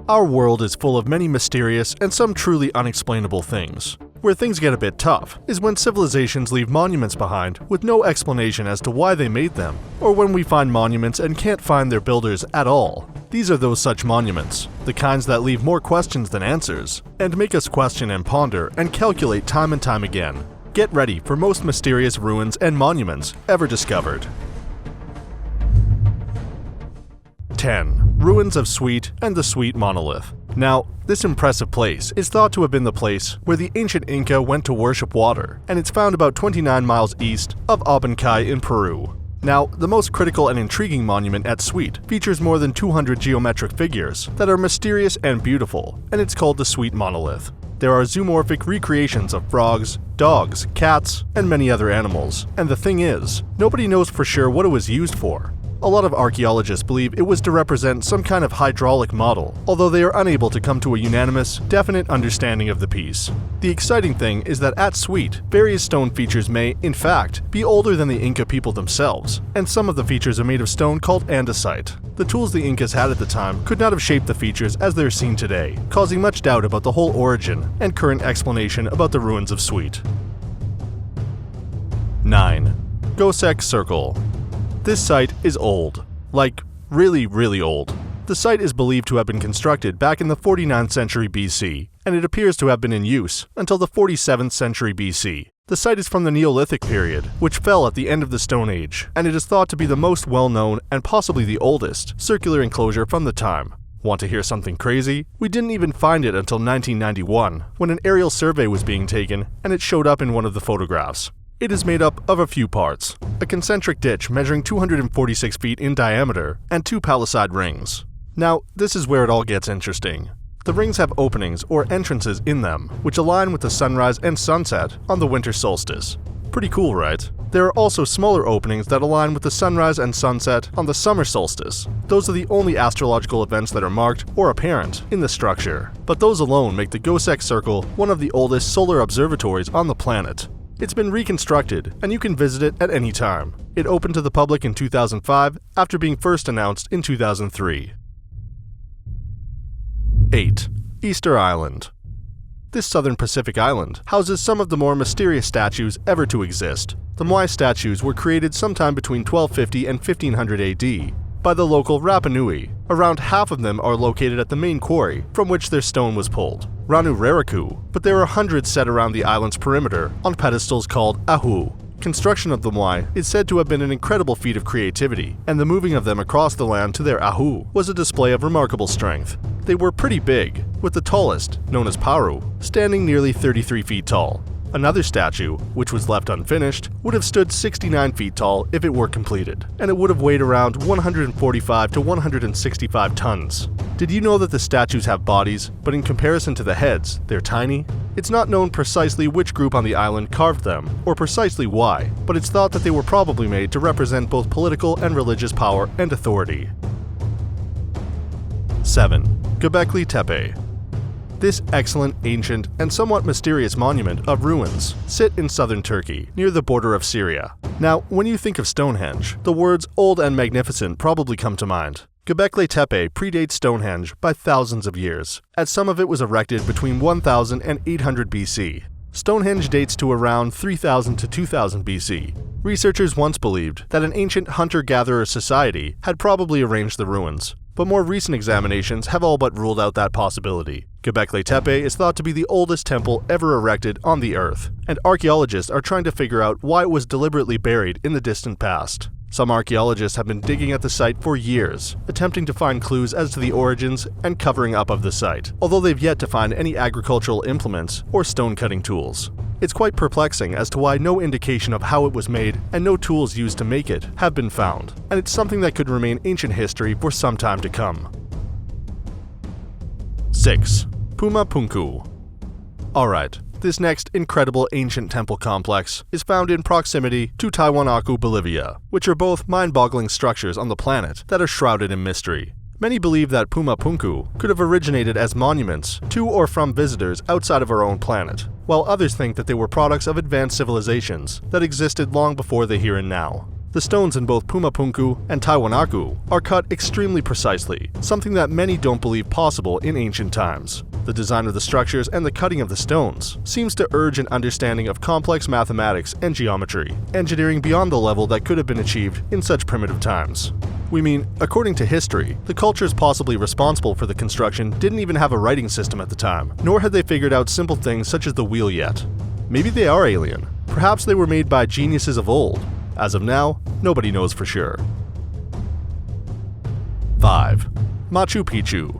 Our world is full of many mysterious and some truly unexplainable things. Where things get a bit tough is when civilizations leave monuments behind with no explanation as to why they made them, or when we find monuments and can't find their builders at all. These are those such monuments, the kinds that leave more questions than answers, and make us question and ponder and calculate time and time again. Get ready for most mysterious ruins and monuments ever discovered. 10. Ruins of Sweet and the Sweet Monolith. Now, this impressive place is thought to have been the place where the ancient Inca went to worship water, and it's found about 29 miles east of Abancay in Peru. Now, the most critical and intriguing monument at Sweet features more than 200 geometric figures that are mysterious and beautiful, and it's called the Sweet Monolith. There are zoomorphic recreations of frogs, dogs, cats, and many other animals, and the thing is, nobody knows for sure what it was used for. A lot of archaeologists believe it was to represent some kind of hydraulic model, although they are unable to come to a unanimous, definite understanding of the piece. The exciting thing is that at Sweet, various stone features may, in fact, be older than the Inca people themselves, and some of the features are made of stone called andesite. The tools the Incas had at the time could not have shaped the features as they are seen today, causing much doubt about the whole origin and current explanation about the ruins of Sweet. 9. Gobekli Circle. This site is old. Like, really old. The site is believed to have been constructed back in the 49th century BC, and it appears to have been in use until the 47th century BC. The site is from the Neolithic period, which fell at the end of the Stone Age, and it is thought to be the most well-known and possibly the oldest circular enclosure from the time. Want to hear something crazy? We didn't even find it until 1991, when an aerial survey was being taken, and it showed up in one of the photographs. It is made up of a few parts: a concentric ditch measuring 246 feet in diameter, and 2 palisade rings. Now, this is where it all gets interesting. The rings have openings or entrances in them, which align with the sunrise and sunset on the winter solstice. Pretty cool, right? There are also smaller openings that align with the sunrise and sunset on the summer solstice. Those are the only astrological events that are marked or apparent in the structure, but those alone make the Gobekli Circle one of the oldest solar observatories on the planet. It's been reconstructed, and you can visit it at any time. It opened to the public in 2005 after being first announced in 2003. 8. Easter Island. This southern Pacific island houses some of the more mysterious statues ever to exist. The Moai statues were created sometime between 1250 and 1500 AD by the local Rapa Nui. Around half of them are located at the main quarry from which their stone was pulled, Ranu Raraku, but there are hundreds set around the island's perimeter on pedestals called ahu. Construction of the Moai is said to have been an incredible feat of creativity, and the moving of them across the land to their ahu was a display of remarkable strength. They were pretty big, with the tallest, known as Paru, standing nearly 33 feet tall. Another statue, which was left unfinished, would have stood 69 feet tall if it were completed, and it would have weighed around 145 to 165 tons. Did you know that the statues have bodies, but in comparison to the heads, they're tiny? It's not known precisely which group on the island carved them, or precisely why, but it's thought that they were probably made to represent both political and religious power and authority. 7. Gobekli Tepe. This excellent, ancient, and somewhat mysterious monument of ruins sit in southern Turkey, near the border of Syria. Now, when you think of Stonehenge, the words old and magnificent probably come to mind. Gobekli Tepe predates Stonehenge by thousands of years, as some of it was erected between 1000 and 800 BC. Stonehenge dates to around 3000 to 2000 BC. Researchers once believed that an ancient hunter-gatherer society had probably arranged the ruins, but more recent examinations have all but ruled out that possibility. Gobekli Tepe is thought to be the oldest temple ever erected on the Earth, and archaeologists are trying to figure out why it was deliberately buried in the distant past. Some archaeologists have been digging at the site for years, attempting to find clues as to the origins and covering up of the site, although they've yet to find any agricultural implements or stone-cutting tools. It's quite perplexing as to why no indication of how it was made and no tools used to make it have been found, and it's something that could remain ancient history for some time to come. 6. Puma Punku. Alright, this next incredible ancient temple complex is found in proximity to Tiwanaku, Bolivia, which are both mind-boggling structures on the planet that are shrouded in mystery. Many believe that Puma Punku could have originated as monuments to or from visitors outside of our own planet, while others think that they were products of advanced civilizations that existed long before the here and now. The stones in both Pumapunku and Tiwanaku are cut extremely precisely, something that many don't believe possible in ancient times. The design of the structures and the cutting of the stones seems to urge an understanding of complex mathematics and geometry, engineering beyond the level that could have been achieved in such primitive times. We mean, according to history, the cultures possibly responsible for the construction didn't even have a writing system at the time, nor had they figured out simple things such as the wheel yet. Maybe they are alien. Perhaps they were made by geniuses of old. As of now, nobody knows for sure. 5. Machu Picchu.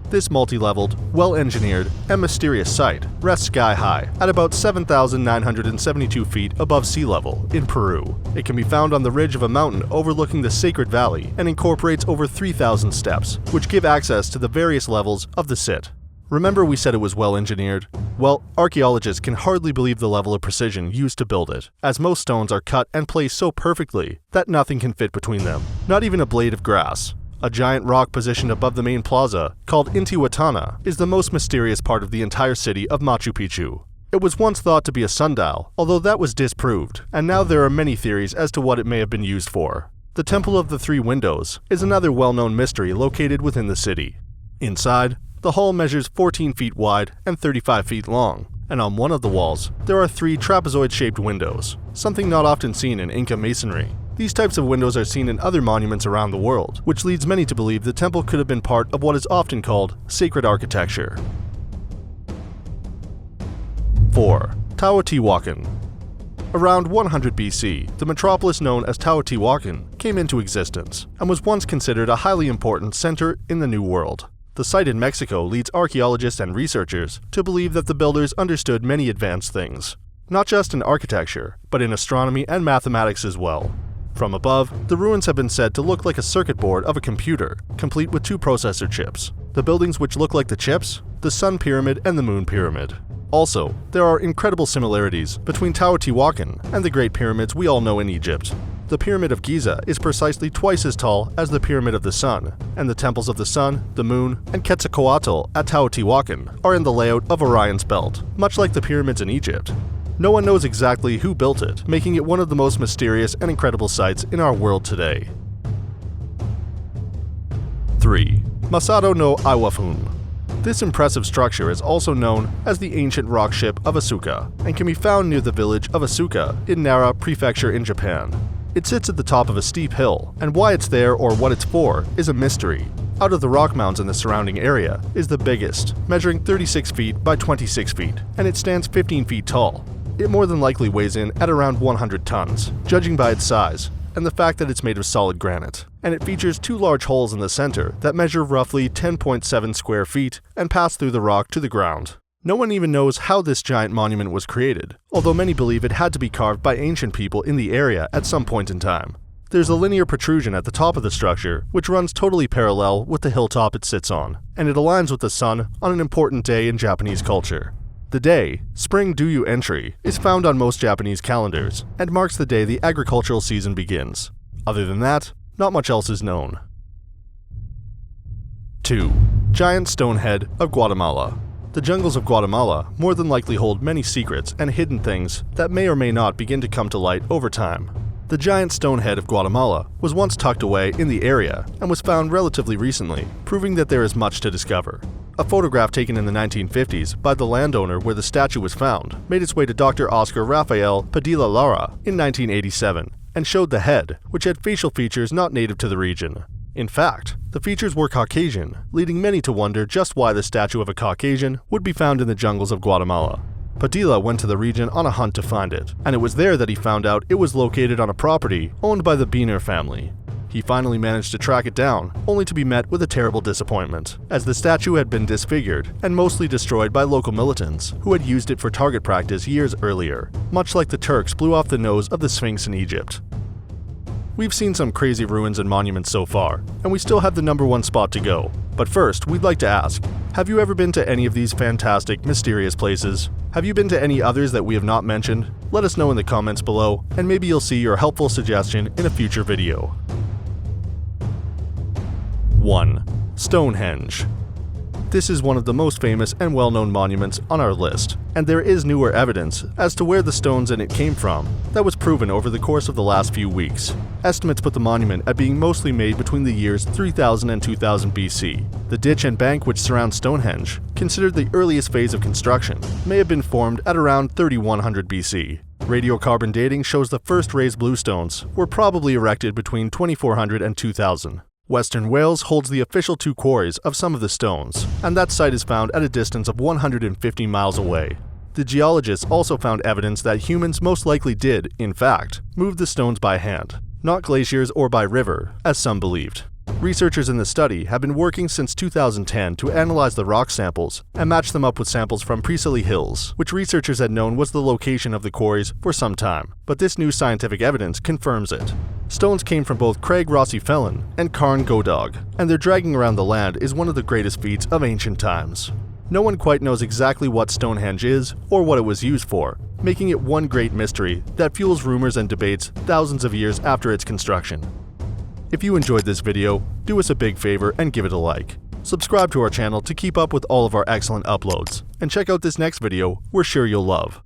This multi-leveled, well-engineered, and mysterious site rests sky-high at about 7,972 feet above sea level in Peru. It can be found on the ridge of a mountain overlooking the Sacred Valley and incorporates over 3,000 steps, which give access to the various levels of the sit. Remember we said it was well-engineered? Well, archaeologists can hardly believe the level of precision used to build it, as most stones are cut and placed so perfectly that nothing can fit between them, not even a blade of grass. A giant rock positioned above the main plaza, called Intihuatana, is the most mysterious part of the entire city of Machu Picchu. It was once thought to be a sundial, although that was disproved, and now there are many theories as to what it may have been used for. The Temple of the Three Windows is another well-known mystery located within the city. Inside, the hall measures 14 feet wide and 35 feet long, and on one of the walls, there are 3 trapezoid-shaped windows, something not often seen in Inca masonry. These types of windows are seen in other monuments around the world, which leads many to believe the temple could have been part of what is often called sacred architecture. 4. Teotihuacan. Around 100 BC, the metropolis known as Teotihuacan came into existence and was once considered a highly important center in the New World. The site in Mexico leads archaeologists and researchers to believe that the builders understood many advanced things, not just in architecture, but in astronomy and mathematics as well. From above, the ruins have been said to look like a circuit board of a computer, complete with 2 processor chips. The buildings which look like the chips, the Sun Pyramid and the Moon Pyramid. Also, there are incredible similarities between Teotihuacan and the Great Pyramids we all know in Egypt. The Pyramid of Giza is precisely twice as tall as the Pyramid of the Sun, and the temples of the Sun, the Moon, and Quetzalcoatl at Teotihuacan are in the layout of Orion's Belt, much like the pyramids in Egypt. No one knows exactly who built it, making it one of the most mysterious and incredible sites in our world today. 3. Masado No Ise. This impressive structure is also known as the ancient rock ship of Asuka, and can be found near the village of Asuka in Nara Prefecture in Japan. It sits at the top of a steep hill, and why it's there or what it's for is a mystery. Out of the rock mounds in the surrounding area is the biggest, measuring 36 feet by 26 feet, and it stands 15 feet tall. It more than likely weighs in at around 100 tons, judging by its size, and the fact that it's made of solid granite. And it features 2 large holes in the center that measure roughly 10.7 square feet and pass through the rock to the ground. No one even knows how this giant monument was created, although many believe it had to be carved by ancient people in the area at some point in time. There's a linear protrusion at the top of the structure, which runs totally parallel with the hilltop it sits on, and it aligns with the sun on an important day in Japanese culture. The day, Spring Duyu Entry, is found on most Japanese calendars, and marks the day the agricultural season begins. Other than that, not much else is known. 2. Giant Stone Head of Guatemala. The jungles of Guatemala more than likely hold many secrets and hidden things that may or may not begin to come to light over time. The giant stone head of Guatemala was once tucked away in the area and was found relatively recently, proving that there is much to discover. A photograph taken in the 1950s by the landowner where the statue was found made its way to Dr. Oscar Rafael Padilla Lara in 1987 and showed the head, which had facial features not native to the region. In fact, the features were Caucasian, leading many to wonder just why the statue of a Caucasian would be found in the jungles of Guatemala. Padilla went to the region on a hunt to find it, and it was there that he found out it was located on a property owned by the Biener family. He finally managed to track it down, only to be met with a terrible disappointment, as the statue had been disfigured and mostly destroyed by local militants who had used it for target practice years earlier, much like the Turks blew off the nose of the Sphinx in Egypt. We've seen some crazy ruins and monuments so far, and we still have the #1 spot to go. But first, we'd like to ask, have you ever been to any of these fantastic, mysterious places? Have you been to any others that we have not mentioned? Let us know in the comments below, and maybe you'll see your helpful suggestion in a future video. 1. Stonehenge. This is one of the most famous and well-known monuments on our list, and there is newer evidence as to where the stones in it came from that was proven over the course of the last few weeks. Estimates put the monument at being mostly made between the years 3000 and 2000 BC. The ditch and bank which surround Stonehenge, considered the earliest phase of construction, may have been formed at around 3100 BC. Radiocarbon dating shows the first raised bluestones were probably erected between 2400 and 2000. Western Wales holds the official two quarries of some of the stones, and that site is found at a distance of 150 miles away. The geologists also found evidence that humans most likely did, in fact, move the stones by hand, not glaciers or by river, as some believed. Researchers in the study have been working since 2010 to analyze the rock samples and match them up with samples from Preseli Hills, which researchers had known was the location of the quarries for some time, but this new scientific evidence confirms it. Stones came from both Craig Rossi Felon and Carn Godog, and their dragging around the land is one of the greatest feats of ancient times. No one quite knows exactly what Stonehenge is or what it was used for, making it one great mystery that fuels rumors and debates thousands of years after its construction. If you enjoyed this video, do us a big favor and give it a like. Subscribe to our channel to keep up with all of our excellent uploads, and check out this next video we're sure you'll love.